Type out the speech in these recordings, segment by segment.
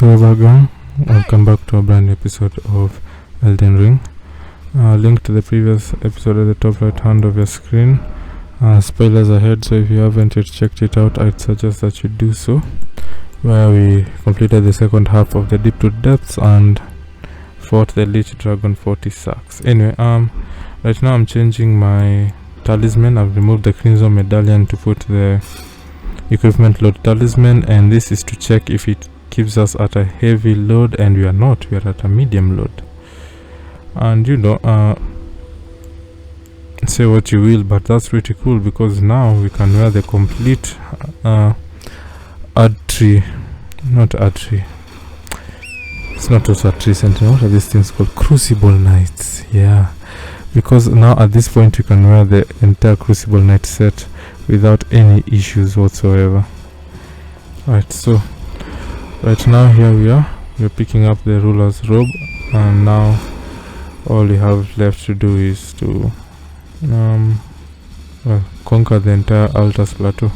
whatsoever, gang. Welcome back to a brand new episode of Elden Ring. Link to the previous episode at the top right hand of your screen. Spoilers ahead, so if you haven't yet checked it out, I'd suggest that you do so, where we completed the second half of the Deep to Depths and fought the Lich Dragon 40 sacks. Anyway, right now I'm changing my talisman. I've removed the Crimson Medallion to put the equipment load talisman, and this is to check if it keeps us at a heavy load, and we are not. We are at a medium load. And you know, say what you will, but that's pretty cool because now we can wear the complete it's not also a tree sentinel. What are these things called? Crucible Knights. Yeah, because now at this point you can wear the entire Crucible Knight set without any issues whatsoever. Right, so right now here we're picking up the ruler's robe, and now all we have left to do is to conquer the entire Altus plateau.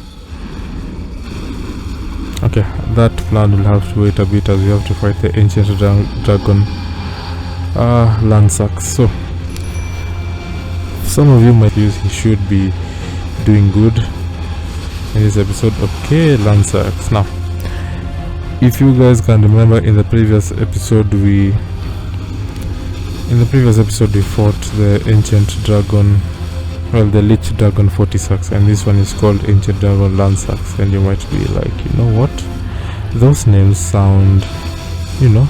Okay, that plan will have to wait a bit as we have to fight the ancient dragon lansexx. So some of you might use he should be doing good in this episode. Okay, lansexx. Now, if you guys can remember, in the previous episode we fought the ancient dragon, well, the Lich Dragon 40 sacks, and this one is called Ancient Dragon lansexx. And you might be like, you know what, those names sound, you know,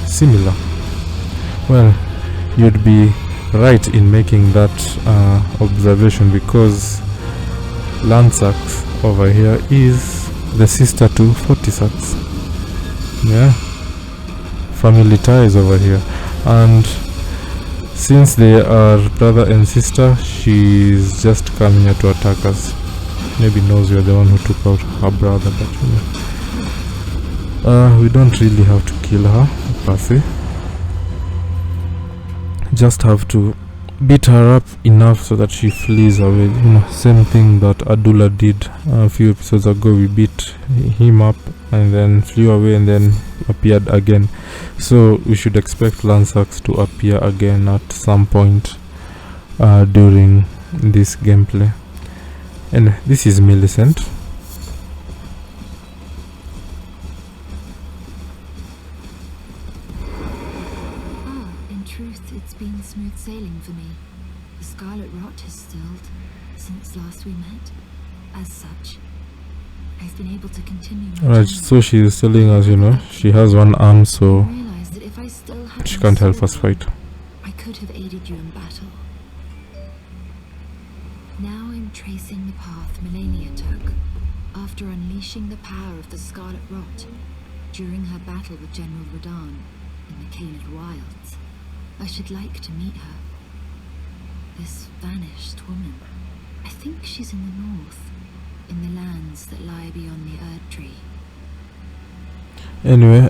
similar. Well, you'd be right in making that observation, because lansexx over here is the sister to 40 sacks. Yeah, family ties over here, and since they are brother and sister, she's just coming here to attack us. Maybe knows we are the one who took out her brother, but you know, we don't really have to kill her per se. Just have to beat her up enough so that she flees away. You know, same thing that Adula did a few episodes ago. We beat him up and then flew away and then appeared again. So we should expect lansexx to appear again at some point during this gameplay. And this is Millicent. In truth, it's been smooth sailing for me. The scarlet rot has stilled since last we met. As such, I've been able to continue. Alright, so she is telling us, you know, she has one arm, so she can't help us fight. I could have aided you in battle. Now I'm tracing the path Melania took after unleashing the power of the scarlet rot during her battle with General Radahn in the Caelid Wilds. I should like to meet her. This vanished woman. I think she's in the north, in the lands that lie beyond the Erd Tree. Anyway,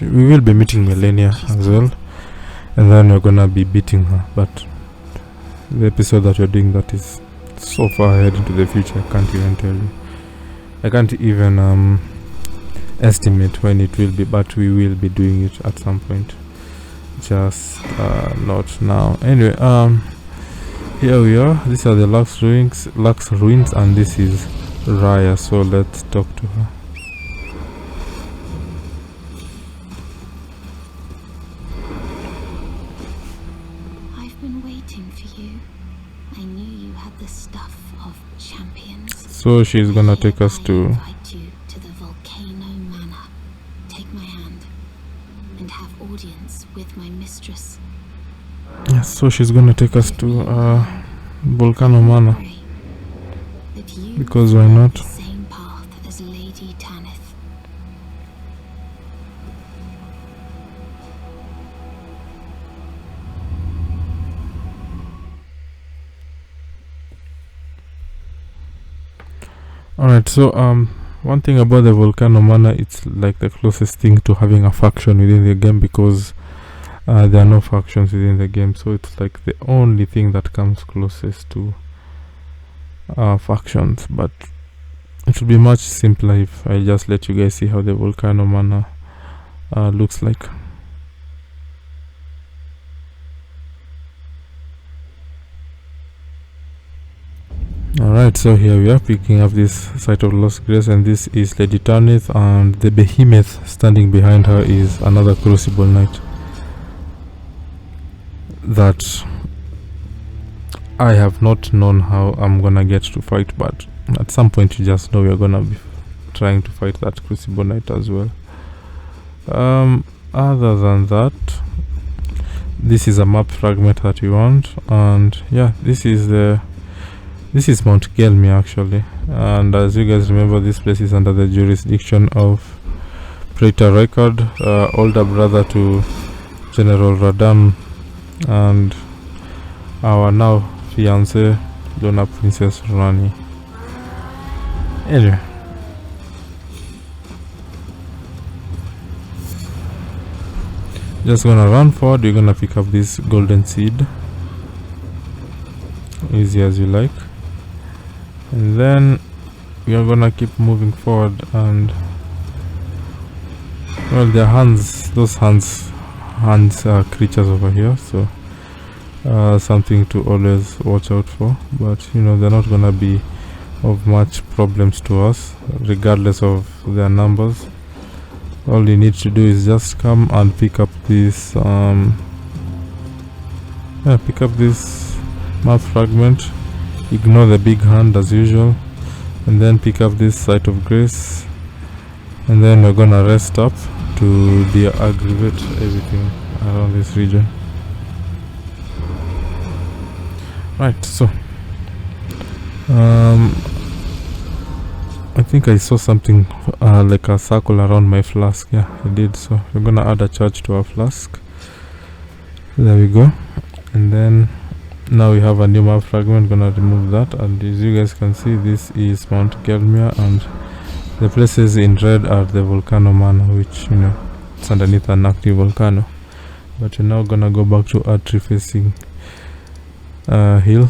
we will be meeting Melania as well, and then we're gonna be beating her. But the episode that we're doing, that is so far ahead into the future, I can't even tell you. I can't even estimate when it will be, but we will be doing it at some point. Just not now. Anyway, here we are. These are the Lux ruins, and this is Raya. So let's talk to her. I've been waiting for you. I knew you had the stuff of champions. So she's gonna take us to you to the Volcano Manor. Take my hand and have audience with my mistress. yes. So she's gonna take us to Volcano Manor, because why not? Same path as Lady Tanith. Alright, so one thing about the Volcano Manor, it's like the closest thing to having a faction within the game, because there are no factions within the game, so it's like the only thing that comes closest to factions. But it would be much simpler if I just let you guys see how the Volcano Manor looks like. Alright, so here we are picking up this site of Lost Grace, and this is Lady Tarnith, and the behemoth standing behind her is another Crucible Knight that I have not known how I'm gonna get to fight, but at some point you just know we're gonna be trying to fight that Crucible Knight as well. Other than that, this is a map fragment that we want, and yeah, this is Mount Gelmir actually, and as you guys remember, this place is under the jurisdiction of Praetor Rykard, older brother to General Radahn, and our now fiancée Luna Princess Rani. Anyway, just gonna run forward. You're gonna pick up this golden seed, easy as you like, and then we are gonna keep moving forward. And well, their hands, those hands are creatures over here, so something to always watch out for, but you know, they're not gonna be of much problems to us regardless of their numbers. All you need to do is just come and pick up this map fragment, ignore the big hand as usual, and then pick up this Site of Grace, and then we're gonna rest up to de-aggravate everything around this region. Right, so I think I saw something like a circle around my flask. Yeah, I did. So we're gonna add a charge to our flask. There we go. And then now we have a new map fragment. Gonna remove that, and as you guys can see, this is Mount Gelmir, and the places in red are the Volcano Manor, which, you know, it's underneath an active volcano. But we're now gonna go back to our tree facing hill,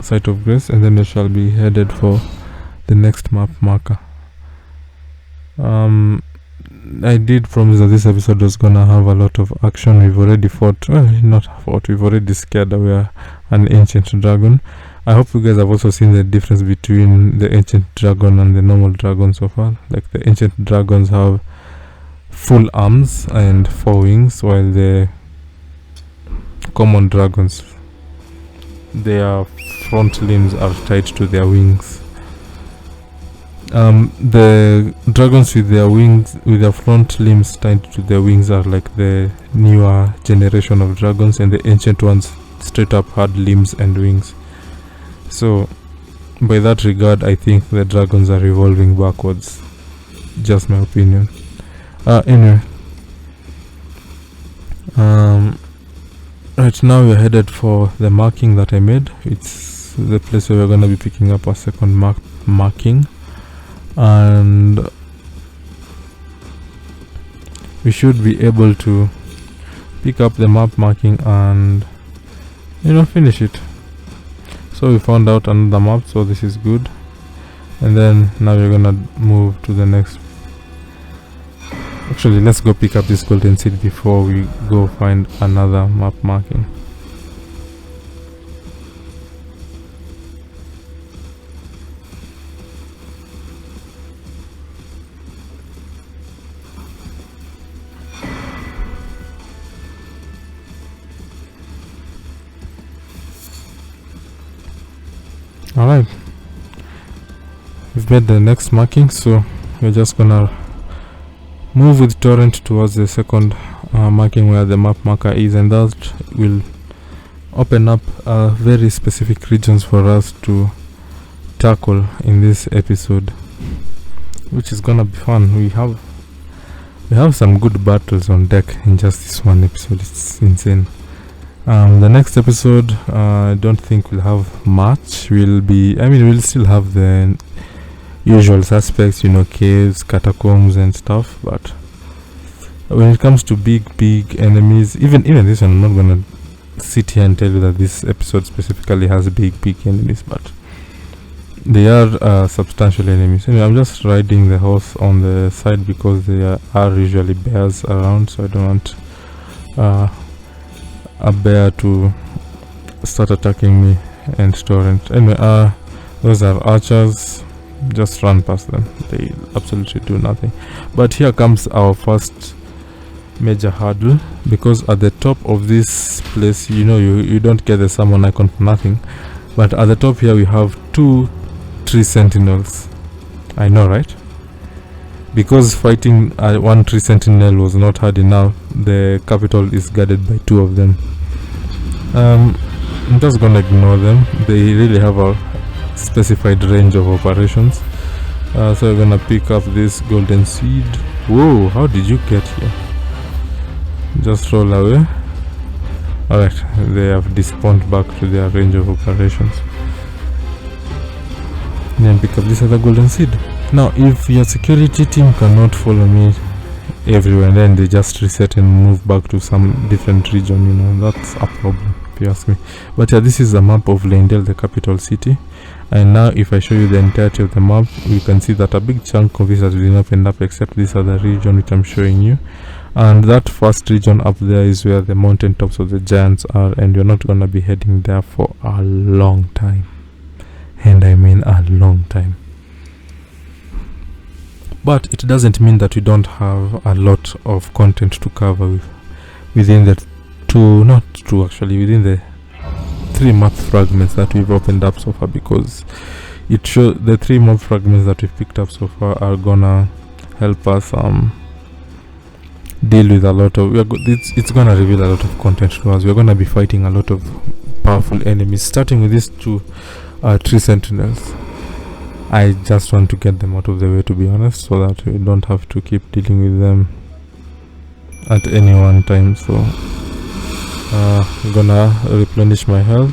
Site of Grace, and then we shall be headed for the next map marker. I did promise that this episode was gonna have a lot of action. We've already fought, well, not fought, we've already scared away an ancient dragon. I hope you guys have also seen the difference between the ancient dragon and the normal dragon so far. Like, the ancient dragons have full arms and 4 wings, while the common dragons, their front limbs are tied to their wings. The dragons with their wings, with their front limbs tied to their wings, are like the newer generation of dragons, and the ancient ones straight up had limbs and wings. So by that regard, I think the dragons are evolving backwards. Just my opinion. Anyway, right now we're headed for the marking that I made. It's the place where we're going to be picking up a second marking, and we should be able to pick up the map marking and, you know, finish it. So we found out another map, so this is good. And then now we're gonna move to the next. Actually, let's go pick up this golden seed before we go find another map marking. Alright, we've made the next marking, so we're just gonna move with torrent towards the second marking where the map marker is, and that will open up very specific regions for us to tackle in this episode, which is gonna be fun. We have some good battles on deck in just this one episode. It's insane. The next episode, I don't think we'll have much. We'll still have the usual suspects, you know, caves, catacombs and stuff, but when it comes to big enemies, even this one, I'm not gonna sit here and tell you that this episode specifically has big enemies, but they are substantial enemies. Anyway, I'm just riding the horse on the side because there are usually bears around, so I don't want a bear to start attacking me and torrent. Anyway, those are archers. Just run past them, they absolutely do nothing. But here comes our first major hurdle, because at the top of this place, you don't get the summon icon for nothing. But at the top here we have 2 tree sentinels. I know, right? Because fighting one tree sentinel was not hard enough, the capital is guarded by 2 of them. I'm just gonna ignore them. They really have a specified range of operations. So we're gonna pick up this golden seed. Whoa, how did you get here? Just roll away. Alright, they have despawned back to their range of operations. Then pick up this other golden seed. Now if your security team cannot follow me everywhere, then they just reset and move back to some different region, that's a problem if you ask me. But yeah, this is a map of Leyndell, the capital city. And now if I show you the entirety of the map, you can see that a big chunk of it has been opened up except this other region which I'm showing you. And that first region up there is where the mountain tops of the giants are, and you're not gonna be heading there for a long time. And I mean a long time. But it doesn't mean that we don't have a lot of content to cover within the within the 3 map fragments that we've opened up so far, because it shows the 3 map fragments that we've picked up so far are gonna help us deal with a lot of it's gonna reveal a lot of content to us. We're gonna be fighting a lot of powerful enemies, starting with these 2 tree sentinels. I just want to get them out of the way, to be honest, so that we don't have to keep dealing with them at any one time. So I'm gonna replenish my health.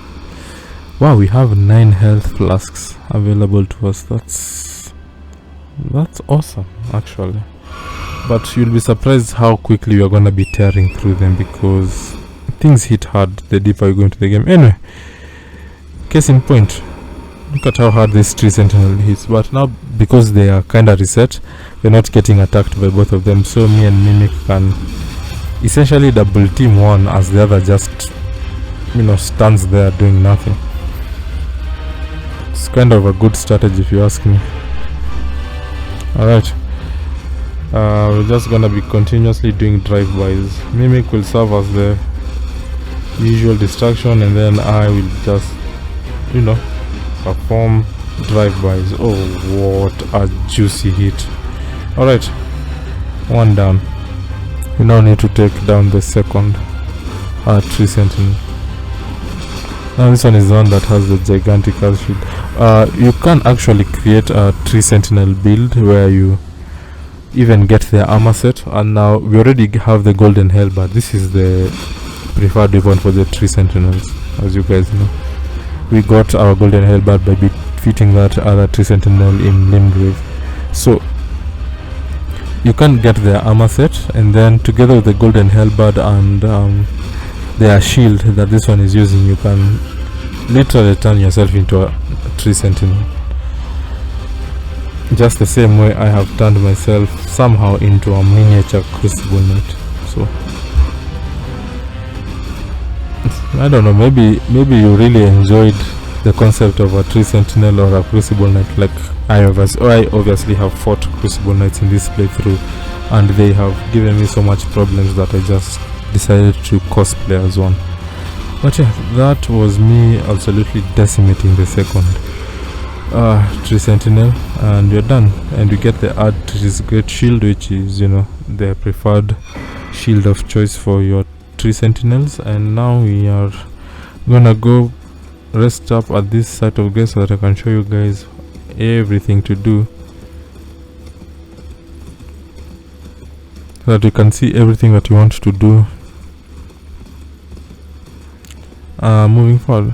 Wow, we have 9 health flasks available to us. That's awesome, actually. But you'll be surprised how quickly you're gonna be tearing through them, because things hit hard the deeper you go into the game. Anyway, case in point, look at how hard this tree sentinel hits. But now, because they are kinda reset, we're not getting attacked by both of them, so me and Mimic can essentially double team one as the other just stands there doing nothing. It's kind of a good strategy if you ask me. Alright, we're just gonna be continuously doing drive-bys. Mimic will serve as the usual distraction, and then I will just perform drive-bys. Oh, what a juicy hit. Alright, 1 down. We now need to take down the second tree sentinel. Now this one is the one that has the gigantic shield. You can actually create a tree sentinel build where you even get their armor set, and now we already have the golden halberd. This is the preferred weapon for the tree sentinels, as you guys know. We got our golden halberd by defeating that other tree sentinel in Limgrave. So you can get their armor set, and then together with the golden halberd and their shield that this one is using, you can literally turn yourself into a tree sentinel, just the same way I have turned myself somehow into a miniature crucible knight. So I don't know, maybe you really enjoyed the concept of a tree sentinel or a crucible knight. Like I obviously have fought crucible knights in this playthrough, and they have given me so much problems that I just decided to cosplay as one. But yeah, that was me absolutely decimating the second tree sentinel, and we're done. And we get the add to this great shield, which is the preferred shield of choice for your tree sentinels. And now we are gonna go rest up at this site of grace so that I can show you guys everything to do, so that you can see everything that you want to do moving forward.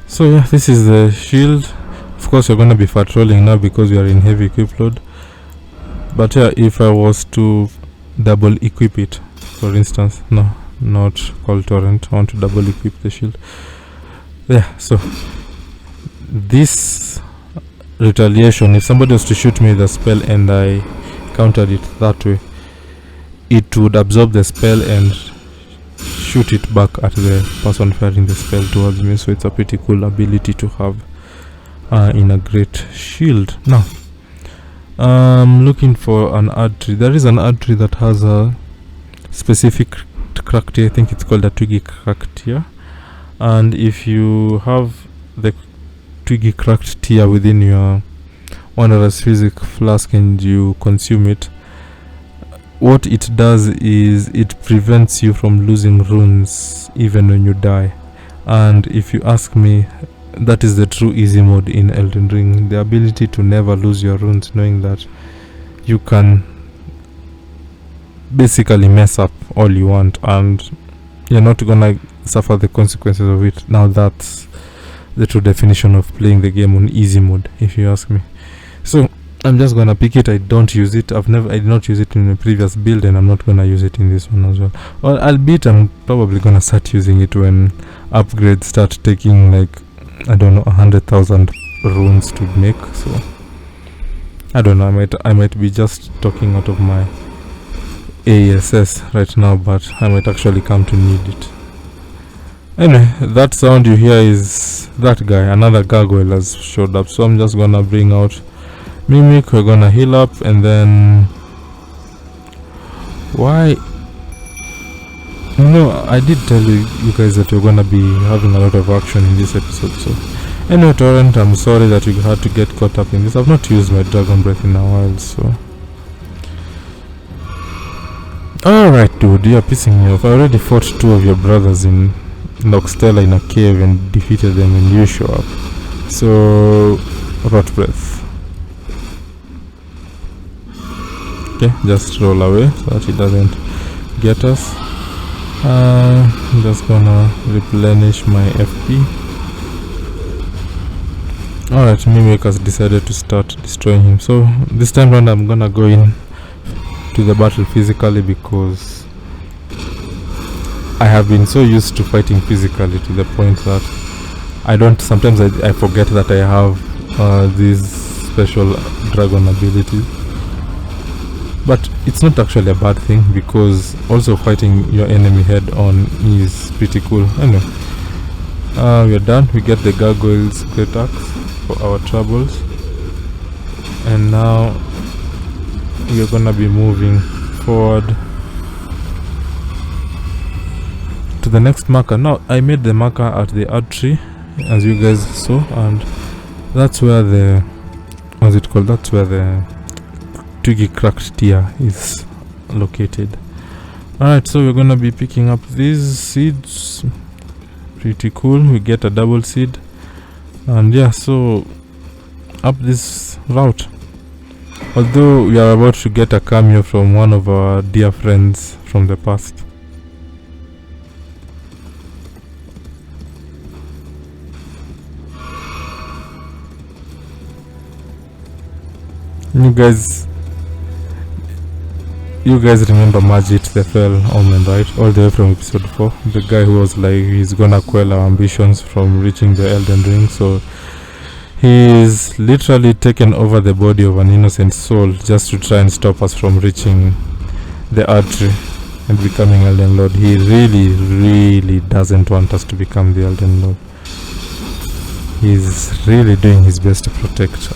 So yeah, this is the shield. Of course you're going to be patrolling now because we are in heavy equip load, but yeah, if I was to double equip it, for instance. No, not call torrent. I want to double equip the shield. Yeah, so this retaliation, if somebody was to shoot me with a spell and I countered it that way, it would absorb the spell and shoot it back at the person firing the spell towards me. So it's a pretty cool ability to have in a great shield. Now I'm looking for an add tree. There is an add tree that has a specific cracked tier. I think it's called a twiggy cracked tier, and if you have the twiggy cracked tier within your Wanderer's Physic flask and you consume it, what it does is it prevents you from losing runes even when you die. And if you ask me, that is the true easy mode in Elden Ring, the ability to never lose your runes, knowing that you can basically mess up all you want and you're not gonna suffer the consequences of it. Now that's the true definition of playing the game on easy mode, if you ask me. So I'm just gonna pick it. I don't use it. I did not use it in the previous build, and I'm not gonna use it in this one as well. Well, albeit I'm probably gonna start using it when upgrades start taking, like, I don't know, 100,000 runes to make. So I don't know, I might be just talking out of my ASS right now, but I might actually come to need it. Anyway, that sound you hear is that guy. Another gargoyle has showed up, so I'm just gonna bring out Mimic. We're gonna heal up, and then why? No, I did tell you guys that we're gonna be having a lot of action in this episode. So anyway, Torrent, I'm sorry that you had to get caught up in this. I've not used my Dragon Breath in a while, so alright, dude, you're pissing me off. I already fought 2 of your brothers in Noxtella in a cave and defeated them, and you show up. So Rot Breath. Okay, just roll away so that it doesn't get us. I'm just gonna replenish my FP. Alright, Mimic has decided to start destroying him. So this time round I'm gonna go in to the battle physically, because I have been so used to fighting physically to the point that sometimes I forget that I have these special dragon abilities. But it's not actually a bad thing, because also fighting your enemy head on is pretty cool. Anyway, we're done. We get the gargoyle's great axe for our troubles, and now we're gonna be moving forward to the next marker. Now I made the marker at the art tree, as you guys saw, and that's where the that's where the twiggy cracked tier is located. Alright, so we're gonna be picking up these seeds. Pretty cool. We get a double seed, and yeah, so up this route. Although we are about to get a cameo from one of our dear friends from the past. You guys remember Margit, the fell omen, right? All the way from episode 4. The guy who was like, he's gonna quell our ambitions from reaching the Elden Ring. So he's literally taken over the body of an innocent soul just to try and stop us from reaching the artery and becoming Elden Lord. He really doesn't want us to become the Elden Lord. He's really doing his best to protect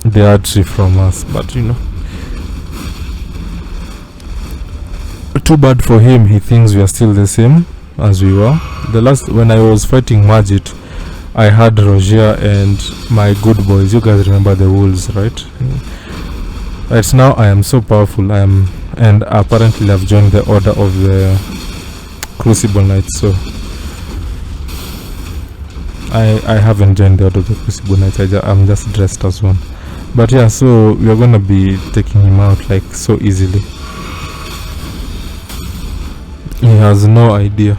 the artery from us, but you know, too bad for him. He thinks we are still the same as we were. When I was fighting Margit, I had Roger and my good boys. You guys remember the wolves, right? Right now I am so powerful. And apparently I've joined the order of the Crucible Knights. So I haven't joined the order of the Crucible Knights. I'm just dressed as one. But yeah, so we are gonna be taking him out like so easily. He has no idea.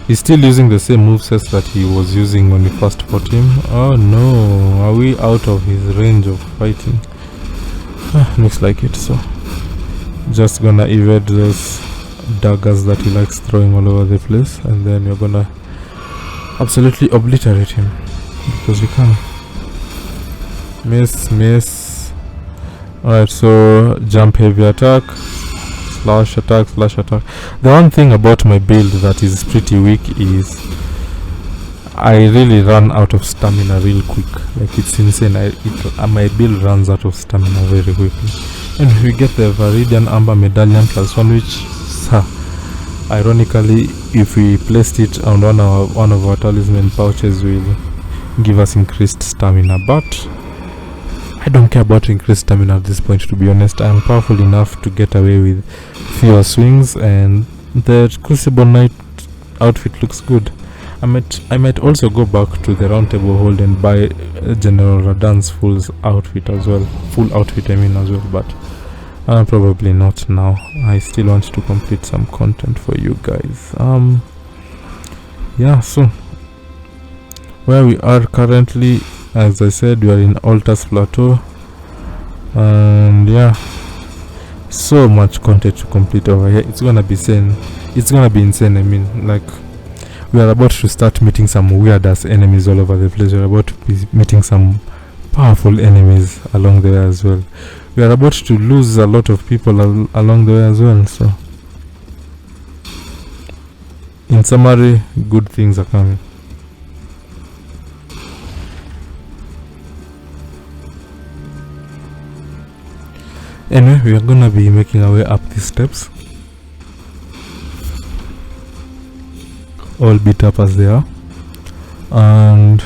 He's still using the same movesets that he was using when we first fought him. Oh no, are we out of his range of fighting? Looks like it. So just gonna evade those daggers that he likes throwing all over the place, and then you're gonna absolutely obliterate him because you can. Miss. Alright, so jump, heavy attack, slash attack. The one thing about my build that is pretty weak is I really run out of stamina real quick. Like, it's insane. My build runs out of stamina very quickly. And we get the Viridian Amber Medallion +1, which, ironically, if we placed it on one of our talisman pouches, will give us increased stamina. But I don't care about increased stamina at this point, to be honest. I am powerful enough to get away with fewer swings, and the Crucible Knight outfit looks good. I might also go back to the Round Table Hold and buy General Radan's full outfit as well, but probably not now. I still want to complete some content for you guys. Yeah, so where we are currently, as I said, we are in Altar's Plateau, and yeah, so much content to complete over here. It's gonna be insane. I mean, like, we are about to start meeting some weird ass enemies all over the place. We are about to be meeting some powerful enemies along the way as well. We are about to lose a lot of people along the way as well. So, in summary, good things are coming. Anyway, we are gonna be making our way up these steps, all beat up as they are, and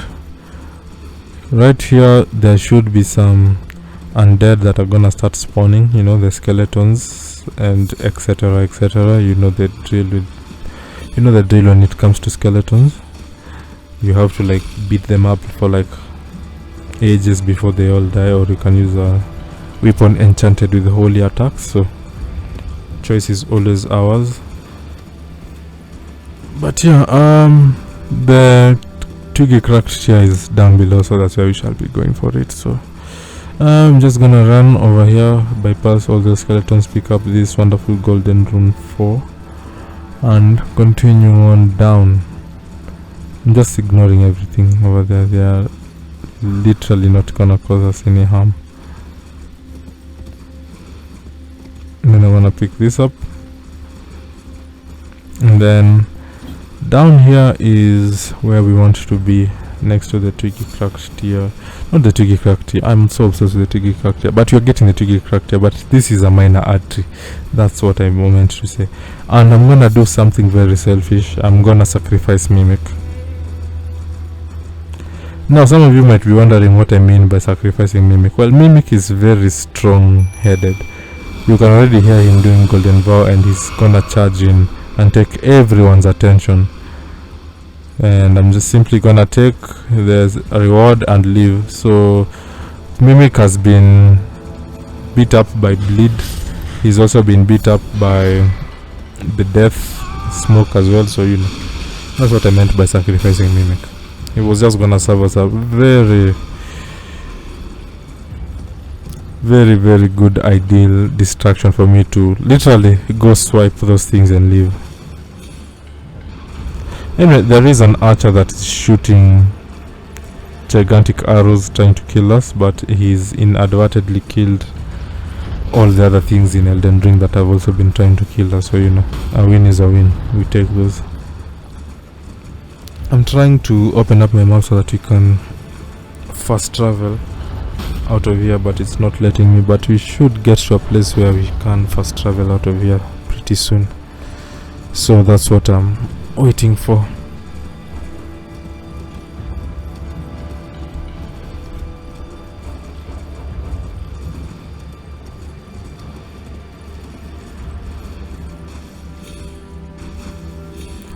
right here there should be some undead that are gonna start spawning, you know, the skeletons and etc. You know the drill when it comes to skeletons. You have to like beat them up for like ages before they all die, or you can use a weapon enchanted with holy attacks. So choice is always ours. But yeah, the Twiggy Cracked chair is down below, so that's where we shall be going for it. So I'm just gonna run over here, bypass all the skeletons, pick up this wonderful golden rune 4, and continue on down. I'm just ignoring everything over there. They are literally not gonna cause us any harm. And then I wanna pick this up, and then down here is where we want to be, next to the Twiggy Cracked tier. Not the Twiggy Cracked tier, I'm so obsessed with the Twiggy Cracked tier, but you're getting the Twiggy Cracked tier, but this is a minor artery. That's what I meant to say. And I'm gonna do something very selfish. I'm gonna sacrifice Mimic. Now some of you might be wondering what I mean by sacrificing Mimic. Well, Mimic is very strong-headed. You can already hear him doing Golden Vow, and he's gonna charge in and take everyone's attention. And I'm just simply gonna take the reward and leave. So Mimic has been beat up by bleed. He's also been beat up by the death smoke as well. So, you know, that's what I meant by sacrificing Mimic. It was just gonna serve as a very, very, very good ideal distraction for me to literally go swipe those things and leave. Anyway, there is an archer that is shooting gigantic arrows trying to kill us, but he's inadvertently killed all the other things in Elden Ring that have also been trying to kill us. So, you know, a win is a win. We take those. I'm trying to open up my map so that we can fast travel out of here, but it's not letting me. But we should get to a place where we can fast travel out of here pretty soon. So that's what I'm waiting for.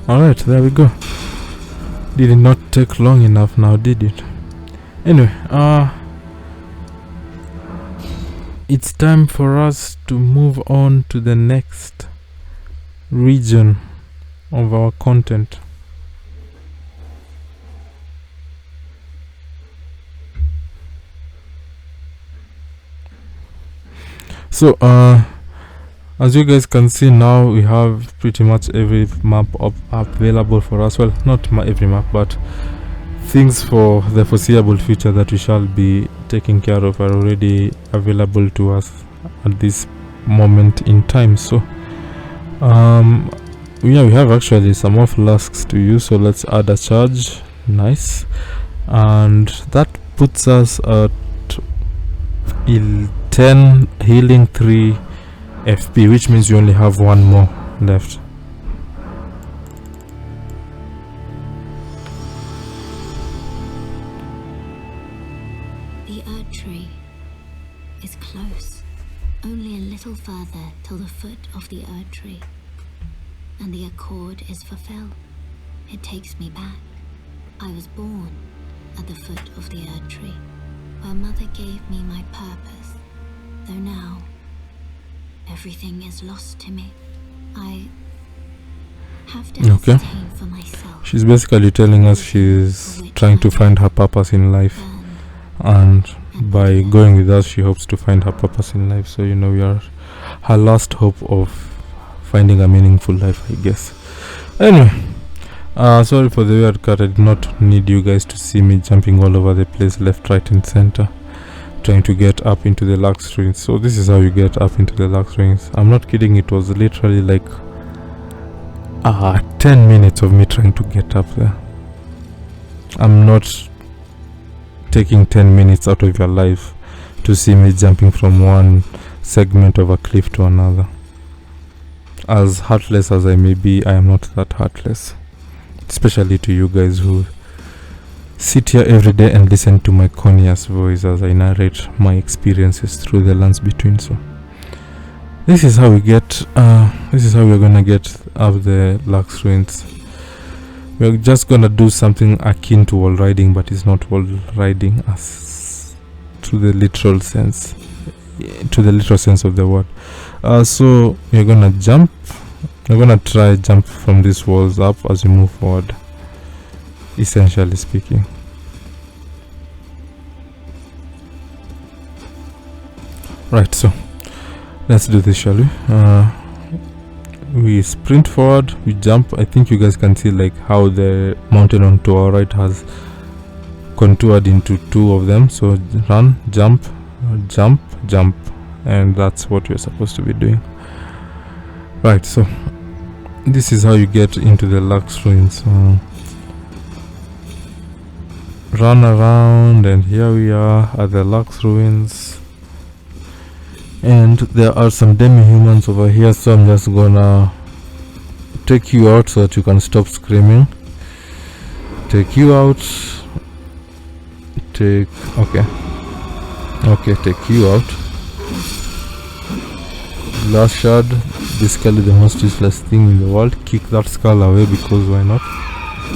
Alright, there we go. Did it not take long enough now, did it? Anyway, it's time for us to move on to the next region of our content. So As you guys can see now, we have pretty much every map available for us. Well, not every map, but things for the foreseeable future that we shall be taking care of are already available to us at this moment in time. So yeah, we have actually some more flasks to use, so let's add a charge. Nice. And that puts us at 10 healing, 3 FP, which means you only have one more left. The Erd tree is close, only a little further till the foot of the Erd tree, and the accord is fulfilled. It takes me back. I was born at the foot of the Erd tree, where Mother gave me my purpose, though now everything is lost to me. I have to ascertain for myself. She's basically telling us she's trying to find her purpose in life, and by going with us she hopes to find her purpose in life. So, you know, we are her last hope of finding a meaningful life, I guess. Anyway, sorry for the weird cut. I did not need you guys to see me jumping all over the place, left, right and center, trying to get up into the Lux Ruins. So this is how you get up into the Lux Ruins. I'm not kidding, it was literally like 10 minutes of me trying to get up there. I'm not taking 10 minutes out of your life to see me jumping from one segment of a cliff to another. As heartless as I may be, I am not that heartless, especially to you guys who sit here every day and listen to my corniest voice as I narrate my experiences through the lands between. So this is how we get this is how we're gonna get up the Lux Ruins. We're just gonna do something akin to wall riding, but it's not wall riding as to the literal sense of the word. So you're gonna jump. We're gonna try jump from these walls up as we move forward, essentially speaking. Right, so let's do this, shall we? We sprint forward, we jump. I think you guys can see like how the mountain on to our right has contoured into two of them. So run, jump, jump, jump, and that's what we're supposed to be doing. Right, so this is how you get into the Lux Ruins. Run around, and here we are at the Lux Ruins, and there are some demi-humans over here, so I'm just gonna take you out so that you can stop screaming. Take you out. Take you out. Glass shard, basically the most useless thing in the world. Kick that skull away because why not?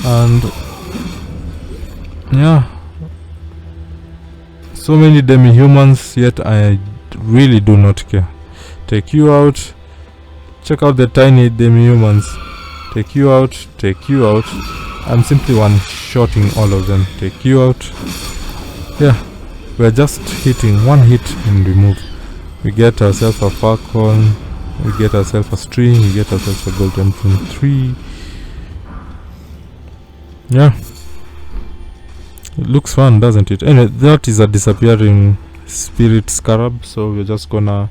And yeah, so many demi-humans, yet I really do not care. Take you out. Check out the tiny demi-humans. Take you out. Take you out. I'm simply one-shotting all of them. Take you out. Yeah, we're just hitting one hit and we move. We get ourselves a falcon, we get ourselves a string, we get ourselves a golden prune 3. Yeah, it looks fun, doesn't it? Anyway, that is a disappearing spirit scarab, so we're just gonna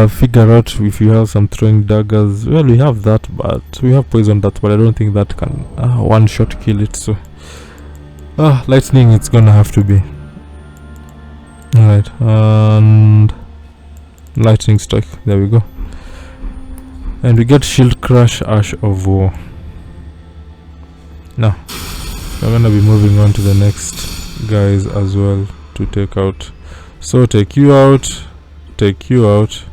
figure out if you have some throwing daggers. Well, we have that, but we have poison that, but I don't think that can one shot kill it. So lightning it's gonna have to be. Alright, and lightning strike, there we go. And we get shield crush, ash of war. Now we're gonna be moving on to the next guys as well to take out. So take you out, take you out.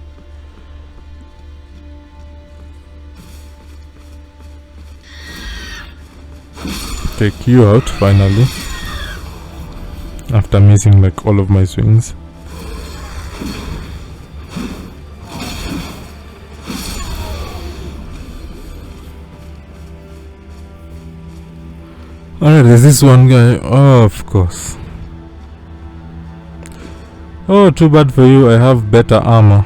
Take you out finally, after missing like all of my swings. Alright, there's this one guy. Oh, of course. Oh, too bad for you. I have better armor.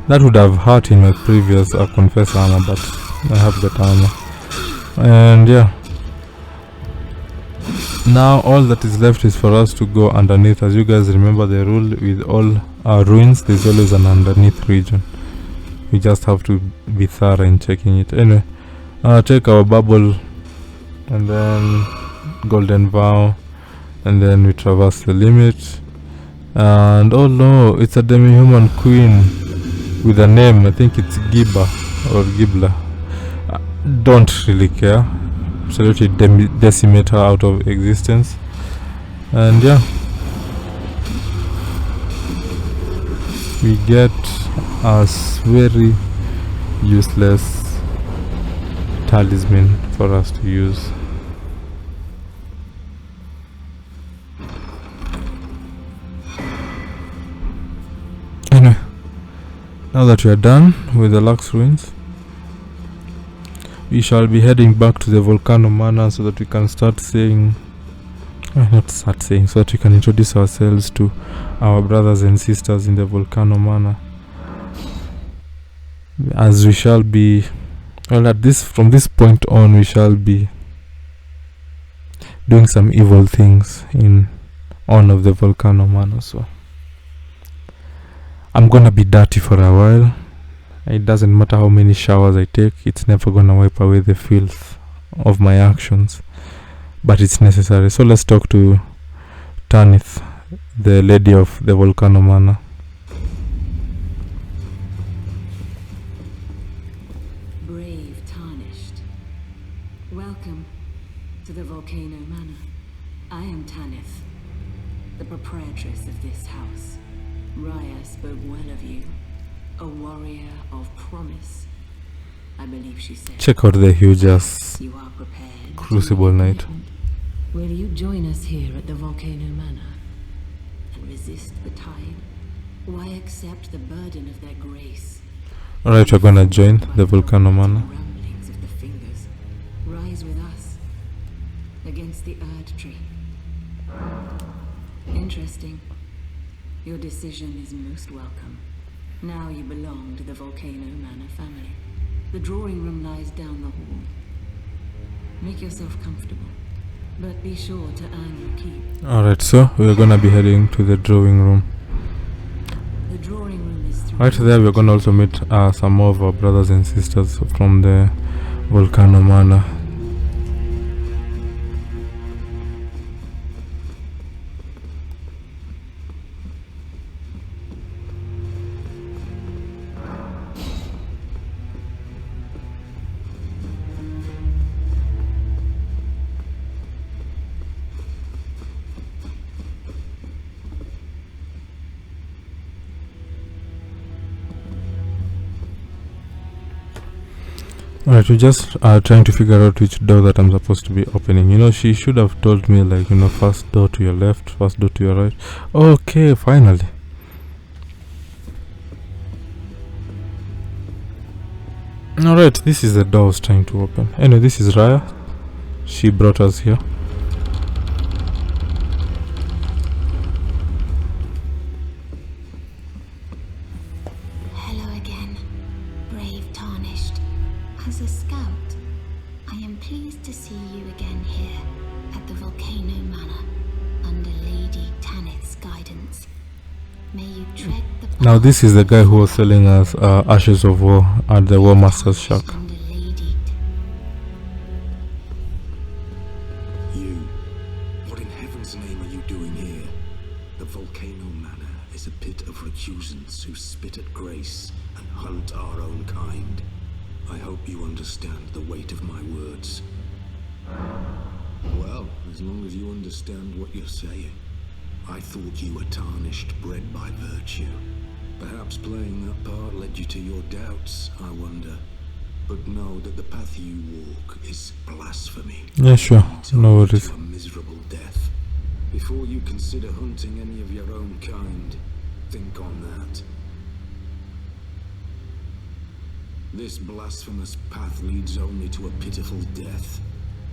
That would have hurt in my previous confessor armor, but I have that armor. And yeah, now all that is left is for us to go underneath. As you guys remember the rule with all our ruins, there's always an underneath region. We just have to be thorough in checking it. Anyway, take our bubble and then golden vow, and then we traverse the limit. And oh no, it's a demi-human queen with a name. I think it's Giba or Gibla. Don't really care. Absolutely decimate her out of existence. And yeah, we get a very useless talisman for us to use. Anyway, now that we are done with the Lux ruins, we shall be heading back to the Volcano Manor so that we can start saying, so that we can introduce ourselves to our brothers and sisters in the Volcano Manor. As we shall be, well, from this point on, we shall be doing some evil things in honor of the Volcano Manor. So I'm gonna be dirty for a while. It doesn't matter how many showers I take, it's never gonna wipe away the filth of my actions, but it's necessary. So let's talk to Tanith, the lady of the Volcano Manor. Brave Tarnished, welcome to the Volcano Manor. I am Tanith, the proprietress of this house. Raya spoke well of you. A warrior of promise, I believe she said. Check out the huge ass You are prepared. Crucible Knight. Will you join us here at the Volcano Manor and resist the tide? Why accept the burden of their grace? Alright, we're gonna join the Volcano Manor. Ramblings of the fingers. Rise with us against the Erd Tree. Interesting. Your decision is most welcome. Now you belong to the Volcano Manor family. The drawing room lies down the hall. Make yourself comfortable, but be sure to earn your keep. Alright, so we're gonna be heading to the drawing room. The drawing room is through. Right there, we're gonna also meet some more of our brothers and sisters from the Volcano Manor. Alright, we're just trying to figure out which door that I'm supposed to be opening. You know, she should have told me, like, you know, first door to your left, first door to your right. Okay, finally. Alright, this is the door I was trying to open. Anyway, this is Raya. She brought us here. Hello again, brave Tarnished. As a scout, I am pleased to see you again here at the Volcano Manor under Lady Tanith's guidance. May you tread the path. Now this is the guy who was selling us Ashes of War at the War Master's shack. Under Lady You, what in heaven's name are you doing here? The Volcano Manor is a pit of recusants who spit at grace and hunt our own kind. I hope you understand the weight of my words. Well, as long as you understand what you're saying. I thought you were tarnished, bred by virtue. Perhaps playing that part led you to your doubts, I wonder. But know that the path you walk is blasphemy. Yeah, sure. No worries. To a miserable death. Before you consider hunting any of your own kind, think on that. This blasphemous path leads only to a pitiful death.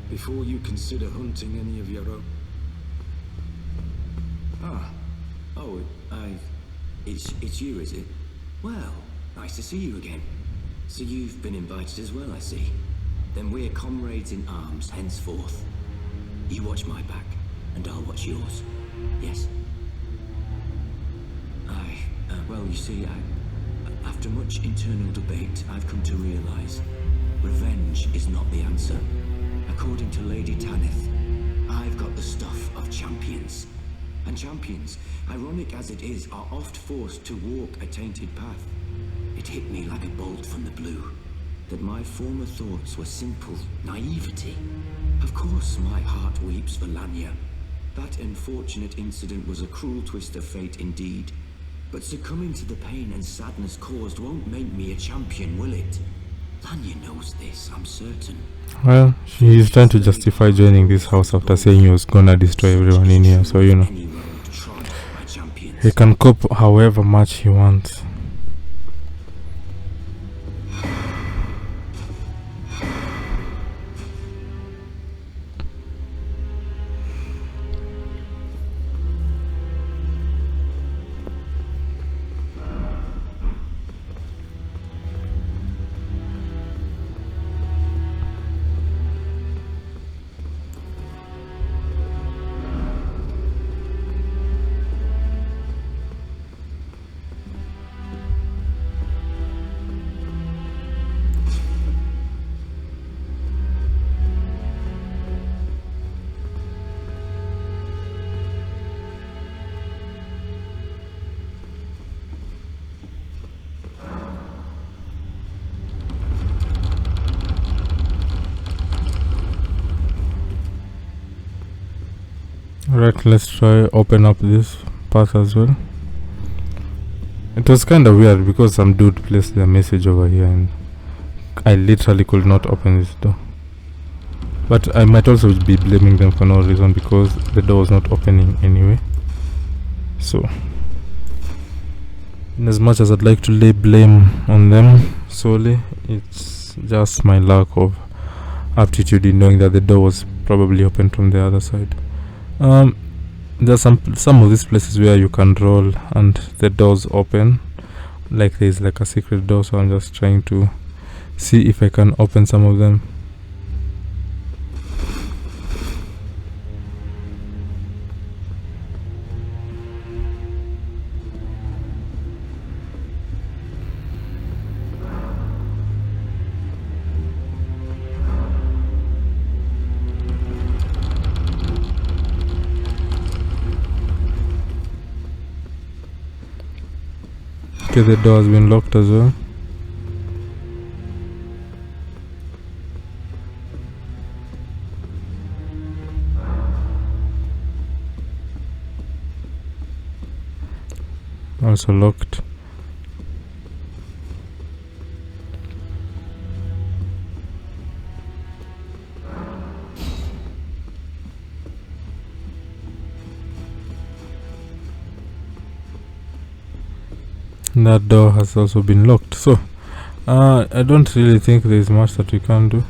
Before you consider hunting any of your own... Ah. Oh, it's you, is it? Well, Nice to see you again. So you've been invited as well, I see. Then we're comrades in arms henceforth. You watch my back, and I'll watch yours. Yes? Well, you see, after much internal debate, I've come to realize revenge is not the answer. According to Lady Tanith, I've got the stuff of champions. And champions, ironic as it is, are oft forced to walk a tainted path. It hit me like a bolt from the blue, that my former thoughts were simple naivety. Of course, my heart weeps for Lanya. That unfortunate incident was a cruel twist of fate indeed. But succumbing to the pain and sadness caused won't make me a champion, will it? Lanya knows this, I'm certain. Well, he's trying to justify joining this house after saying he was gonna destroy everyone in here, so you know. He can cope however much he wants. Right, let's try open up this path as well. It was kind of weird because some dude placed their message over here and I literally could not open this door. But I might also be blaming them for no reason because the door was not opening anyway. So, in as much as I'd like to lay blame on them solely, it's just my lack of aptitude in knowing that the door was probably open from the other side. There's some of these places where you can roll and the doors open, like there's like a secret door, so I'm just trying to see if I can open some of them. Okay, the door has been locked as well. Also locked. That door has also been locked, so I don't really think there is much that we can do.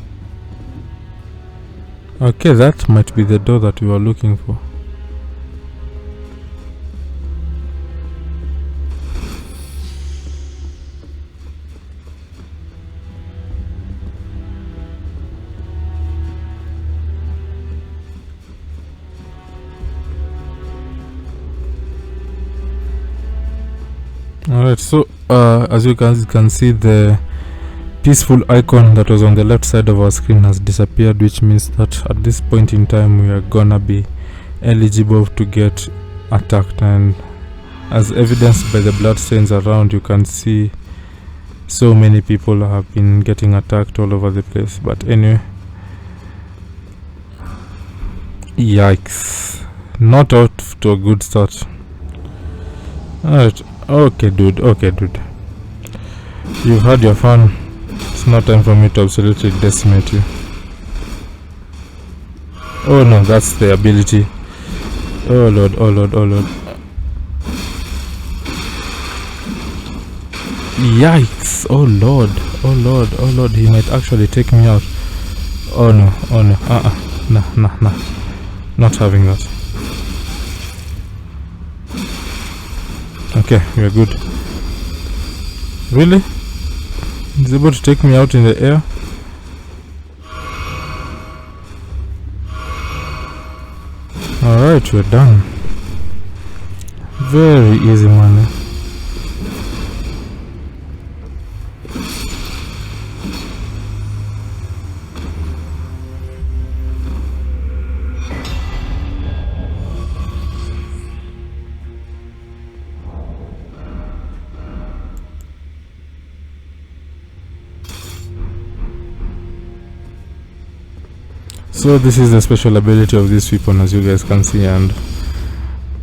Okay, that might be the door that we were looking for. Alright, so as you guys can see, the peaceful icon that was on the left side of our screen has disappeared, which means that at this point in time we are gonna be eligible to get attacked, and as evidenced by the bloodstains around, you can see so many people have been getting attacked all over the place. But anyway, yikes, not out to a good start. Alright, okay dude, you've had your fun. It's not time for me to absolutely decimate you. Oh no, that's the ability. Oh lord. Yikes, oh lord, he might actually take me out. Oh no, nah, not having that. Okay, we are good. Really? He's able to take me out in the air. Alright, we're done. Very easy money. So this is the special ability of this weapon, as you guys can see, and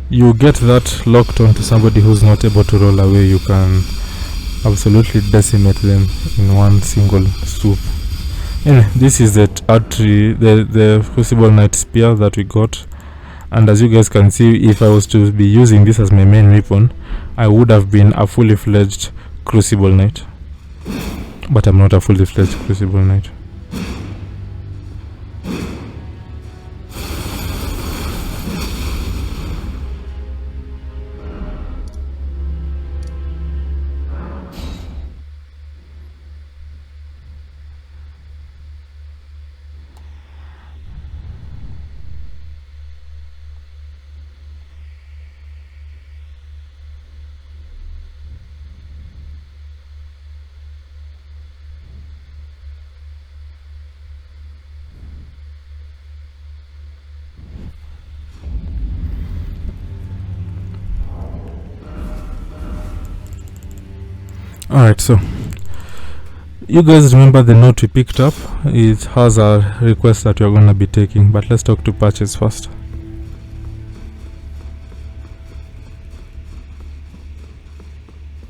you get that locked onto somebody who's not able to roll away. You can absolutely decimate them in one single swoop. Anyway, this is the artery, the Crucible Knight spear that we got, and as you guys can see, if I was to be using this as my main weapon, I would have been a fully fledged Crucible Knight, but I'm not a fully fledged Crucible Knight. Alright, so you guys remember the note we picked up? It has a request that we're going to be taking, but let's talk to Patches first.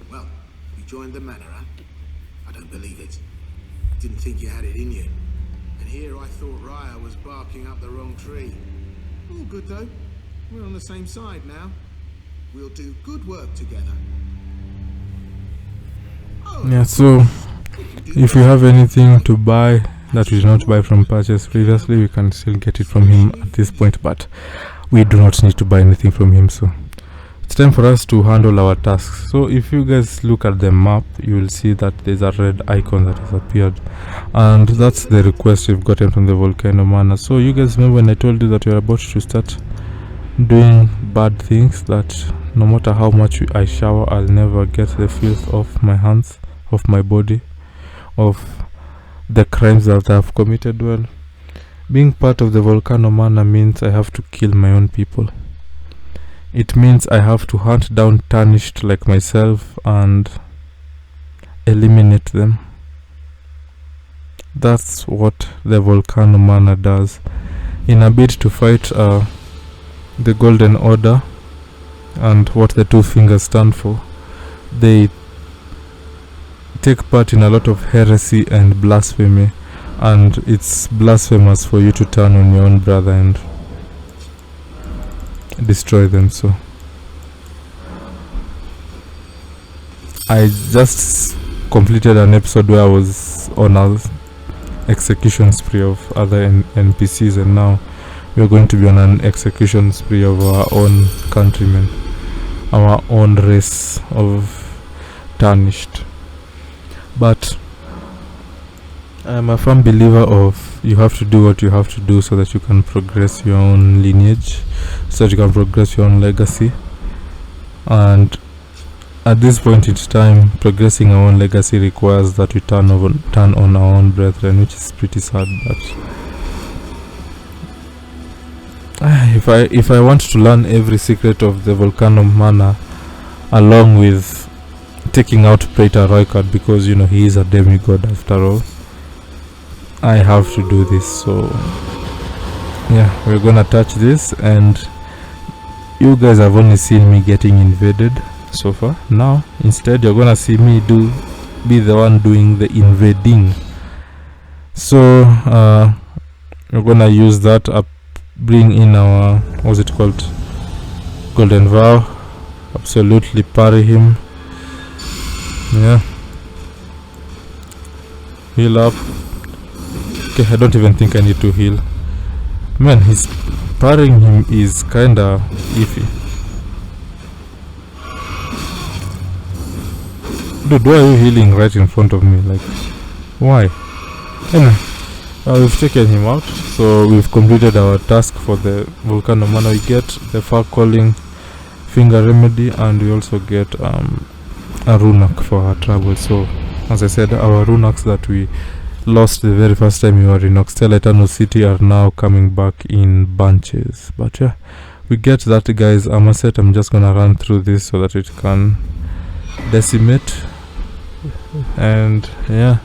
Well, you joined the manor, huh? I don't believe it. Didn't think you had it in you. And here I thought Raya was barking up the wrong tree. All good though. We're on the same side now. We'll do good work together. Yeah, so if you have anything to buy that we did not buy from Patches previously, we can still get it from him at this point, but we do not need to buy anything from him. So it's time for us to handle our tasks. So if you guys look at the map, you will see that there's a red icon that has appeared, and that's the request we've gotten from the Volcano Manor. So you guys remember when I told you that you're about to start doing bad things, that no matter how much I shower, I'll never get the filth off my hands, of my body, of the crimes that I've committed. Well, being part of the Volcano Manor means I have to kill my own people. It means I have to hunt down tarnished like myself and eliminate them. That's what the Volcano Manor does in a bid to fight the Golden Order and what the Two Fingers stand for. They take part in a lot of heresy and blasphemy, and it's blasphemous for you to turn on your own brother and destroy them. So I just completed an episode where I was on an execution spree of other NPCs, and now we're going to be on an execution spree of our own countrymen, our own race of tarnished. But I'm a firm believer of you have to do what you have to do so that you can progress your own lineage, so that you can progress your own legacy. And at this point in time, progressing our own legacy requires that we turn on our own brethren, which is pretty sad. But if I want to learn every secret of the Volcano Manor, along with taking out Praetor Roykard, because you know he is a demigod after all, I have to do this. So yeah, we're gonna touch this, and you guys have only seen me getting invaded so far. Now instead you're gonna see me be the one doing the invading. So we're gonna use that up, bring in our, what's it called, Golden Vow, absolutely parry him. Yeah, heal up. Okay, I don't even think I need to heal. Man, his parrying him is kinda iffy. dude, why are you healing right in front of me? Like, why? Anyway, we've taken him out, so we've completed our task for the Volcano Manor. We get the far calling finger remedy, and we also get a runak for our trouble. So as I said, our runaks that we lost the very first time we were in Oxtel Eternal City are now coming back in bunches. But yeah, we get that, guys. Armor set, I'm just gonna run through this so that it can decimate. And yeah,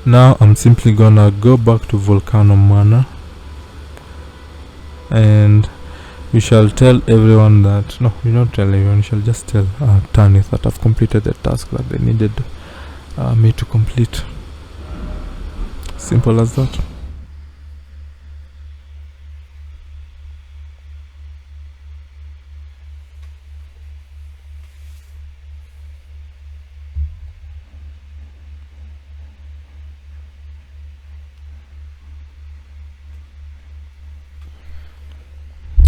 now I'm simply gonna go back to Volcano Manor, and we shall tell everyone that, no, we don't tell everyone, we shall just tell Tanith that I've completed the task that they needed me to complete. Simple as that.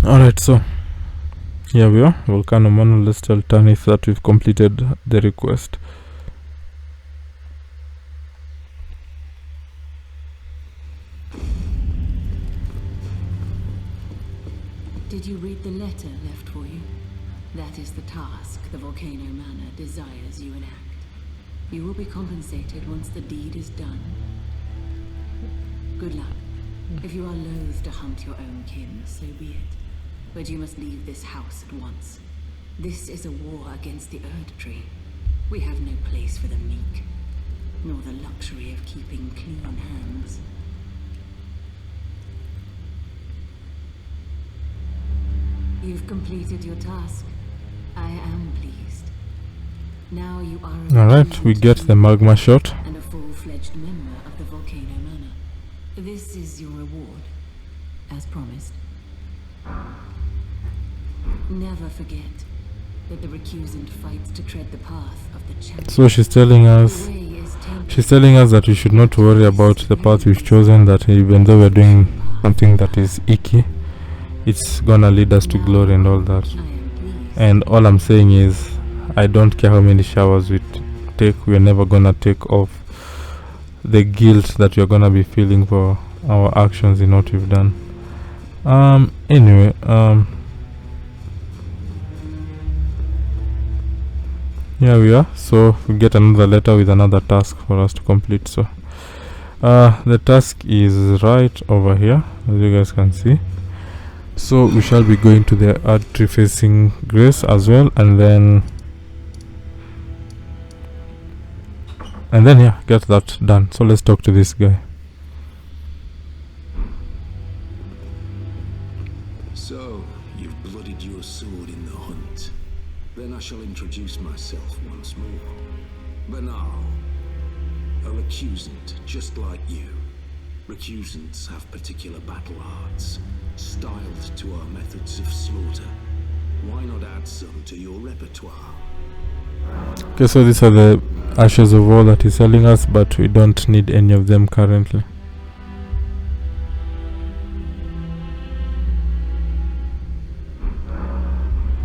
Alright, so here we are, Volcano Manor. Let's tell Tanith that we've completed the request. Did you read the letter left for you? That is the task the Volcano Manor desires you enact. You will be compensated once the deed is done. Good luck. If you are loath to hunt your own kin, so be it. But you must leave this house at once. This is a war against the Erd Tree. We have no place for the meek, nor the luxury of keeping clean hands. You've completed your task. I am pleased. Now you are Alright, we get the magma shot. And a full-fledged member of the Volcano Manor. This is your reward, as promised. Never forget that the Recusant fights to tread the path of the champion. So she's telling us that we should not worry about the path we've chosen, that even though we're doing something that is icky, it's gonna lead us to glory and all that. And all I'm saying is, I don't care how many showers we take, we're never gonna take off the guilt that we're gonna be feeling for our actions in what we've done. Anyway, here we are. So we get another letter with another task for us to complete. So the task is right over here, as you guys can see. So we shall be going to the Erd Tree facing Grace as well, and then yeah, get that done. So let's talk to this guy. So, you've bloodied your sword in the hunt. Then I shall introduce myself once more. Banal. A recusant, just like you. Recusants have particular battle arts, styled to our methods of slaughter. Why not add some to your repertoire? Okay, so these are the ashes of war that he's selling us, but we don't need any of them currently.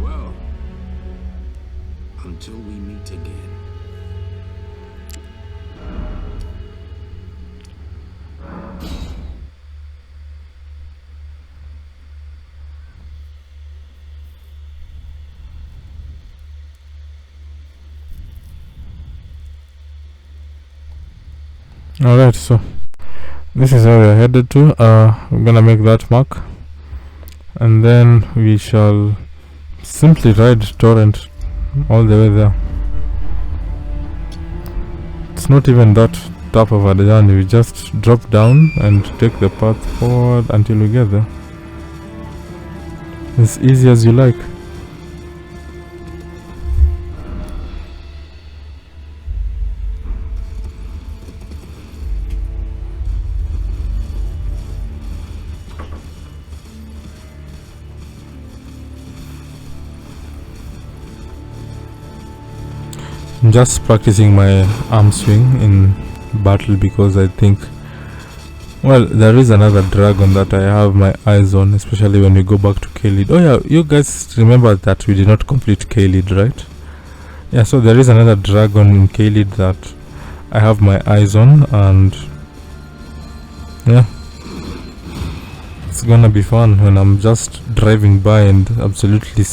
Well, until we meet again. Alright, so this is where we are headed to. We're gonna make that mark, and then we shall simply ride torrent all the way there. It's not even that tough of a journey. We just drop down and take the path forward until we get there. As easy as you like. I'm just practicing my arm swing in battle because I think Well, there is another dragon that I have my eyes on, especially when we go back to Kaled. Oh yeah, you guys remember that we did not complete Kaled, right? Yeah, so there is another dragon in Kaled that I have my eyes on, and yeah, it's gonna be fun when I'm just driving by and absolutely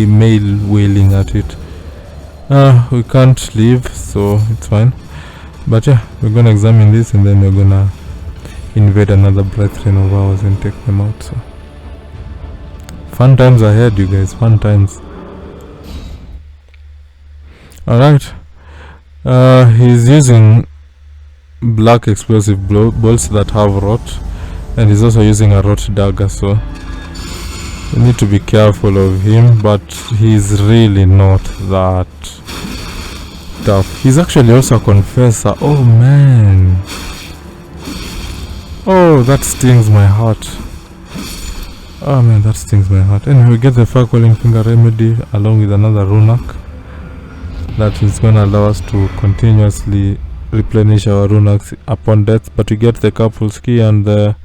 male wailing at it. We can't leave, so it's fine. But yeah, we're gonna examine this and then we're gonna invade another brethren of ours and take them out. So fun times ahead, you guys, fun times. Alright, he's using black explosive bolts that have rot, and he's also using a rot dagger, so we need to be careful of him, but he's really not that tough. He's actually also a confessor. Oh man, oh, that stings my heart. Oh man, that stings my heart. Anyway, we get the fire calling finger remedy along with another runak that is going to allow us to continuously replenish our runaks upon death. But we get the couple's key and the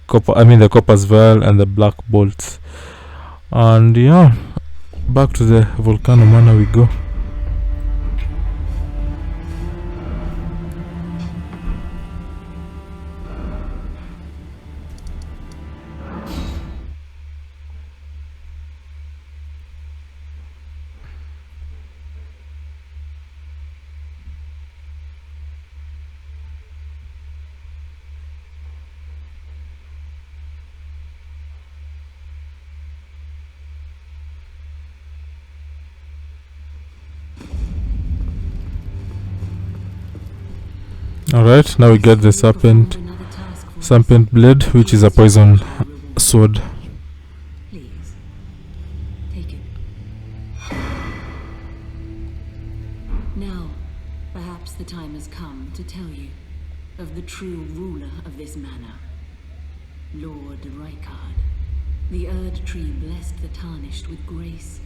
the copper's vial and the black bolts. And yeah, back to the Volcano Manor we go. Alright, now we get the serpent blade, which is a poison sword. Please, take it. Now, perhaps the time has come to tell you of the true ruler of this manor, Lord Recusant. The Erd Tree blessed the Tarnished with grace,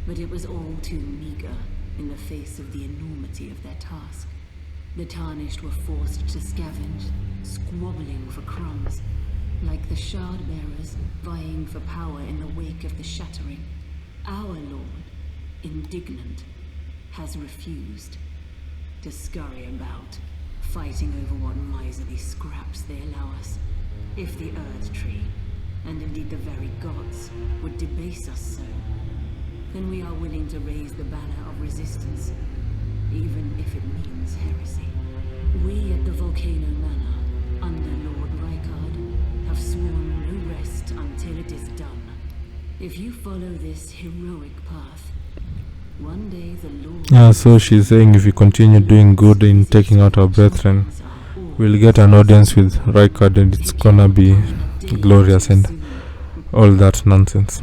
but it was all too meager in the face of the enormity of their task. The Tarnished were forced to scavenge, squabbling for crumbs, like the shard bearers vying for power in the wake of the shattering. Our Lord, indignant, has refused to scurry about, fighting over what miserly scraps they allow us. If the Erd Tree, and indeed the very gods, would debase us so, then we are willing to raise the banner of resistance, even if it means heresy. We at the Volcano Manor, under Lord Recusant, have sworn no rest until it is done. If you follow this heroic path, one day the Lord... Yeah, so she's saying if we continue doing good in taking out our brethren, we'll get an audience with Recusant and it's gonna be glorious and all that nonsense.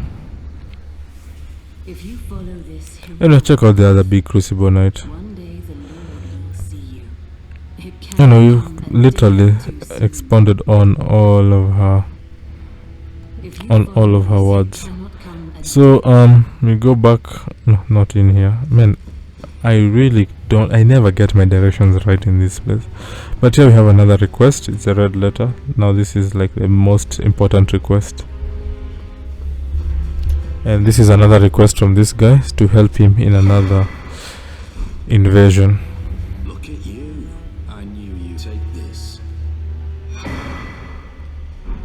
If you follow this Anyway, check out the other big crucible knight. one day the Lord will see you. It You can know, you come at literally too soon. expounded on all of her If you on follow all of her this, it words. cannot come at So we go back. No, not in here. Man, I really don't. I never get my directions right in this place. But here we have another request. It's a red letter. Now this is like the most important request. And this is another request from this guy to help him in another invasion. Look at you. I knew you'd take this.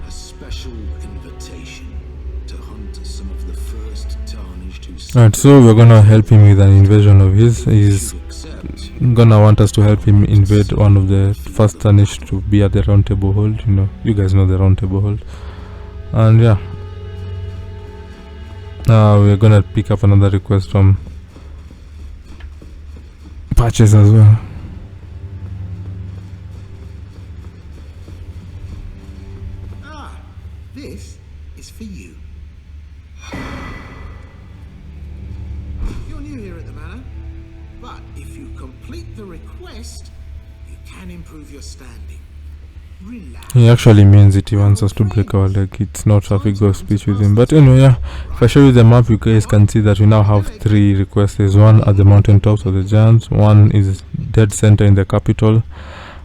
A special invitation to hunt some of the first Tarnished who Alright, so we're gonna help him with an invasion of his. He's you accept. gonna want us to help him invade one of the first Tarnished to be at the round table hold. You know, you guys know the round table hold. And yeah, now we're gonna pick up another request from Patches as well. Ah, this is for you. You're new here at the manor, but if you complete the request, you can improve your standing. Relax. He actually means it. He wants us to break our leg. It's not a figure of speech with him. But anyway, yeah, if I show you the map, you guys can see that we now have 3 requests. There's one at the mountaintops of the giants, one is dead center in the capital,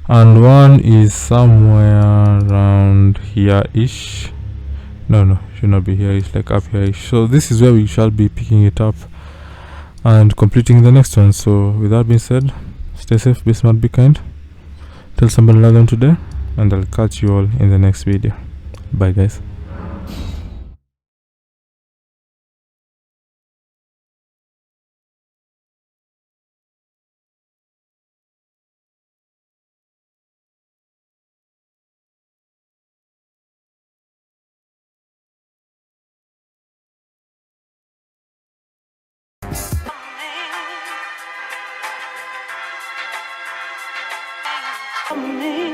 and one is somewhere around here-ish. No, should not be here. It's like up here-ish. So this is where we shall be picking it up and completing the next one. So with that being said, stay safe, be smart, be kind. Tell somebody love them today, and I'll catch you all in the next video. Bye guys. Me.